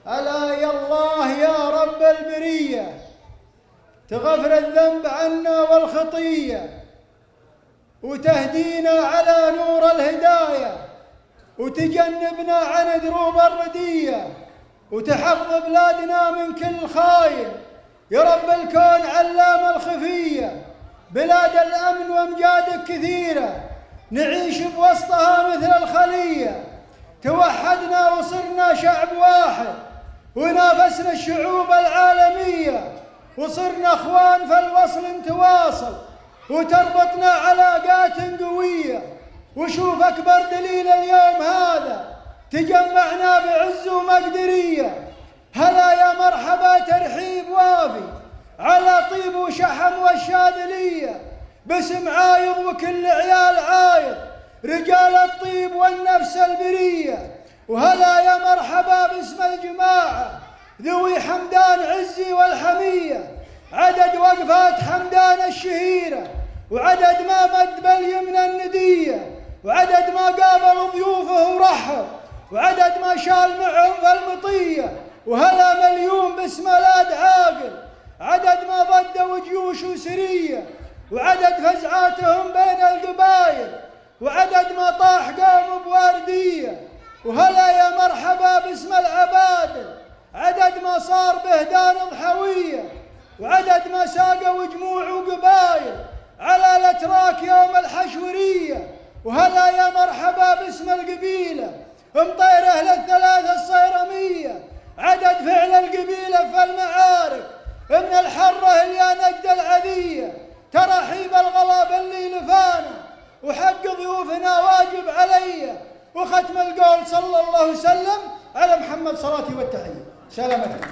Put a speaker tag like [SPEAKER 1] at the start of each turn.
[SPEAKER 1] ألا يا الله يا رب البرية تغفر الذنب عنا والخطية، وتهدينا على نور الهداية، وتجنبنا عن دروب الردية، وتحفظ بلادنا من كل خاين يا رب الكون علام الخفية. بلاد الأمن وأمجاد كثيرة نعيش بوسطها مثل الخلية، توحدنا وصرنا شعب واحد ونافسنا الشعوب العالمية، وصرنا اخوان فالوصل نتواصل وتربطنا علاقات قوية. وشوف أكبر دليل اليوم هذا تجمعنا بعز ومقدرية. هلا يا مرحبا ترحيب وافي على طيب وشحم والشاذلية، باسم عايض وكل عيال عايض رجال الطيب والنفس البرية. وهلا يا مرحبا باسم الجماعة ذوي حمدان عزي والحمية، عدد وقفات حمدان الشهيرة، وعدد ما مد باليمن الندية، وعدد ما قابل ضيوفه ورحب، وعدد ما شال معهم في المطية. وهلا مليون باسم الاد عاقل، عدد ما ضدوا جيوش وسرية، وعدد فزعاتهم بين القبايل، وعدد ما طاح قوم بواردية. وهلا يا مرحبا باسم العبادل، عدد ما صار بهدان ضحوية، وعدد ما ساقوا جموع وقبايل على الاتراك يوم الحشورية. وهلا يا مرحبا باسم القبيلة مطير اهل الثلاثة الصيرمية، عدد فعل القبيلة في المعارك من الحرة الى نجد العذية. ترحيب الغلاب اللي لفانا وحق ضيوفنا واجب علي، وختم القول صلى الله وسلم على محمد صلاتي والتحية. سلامتكم.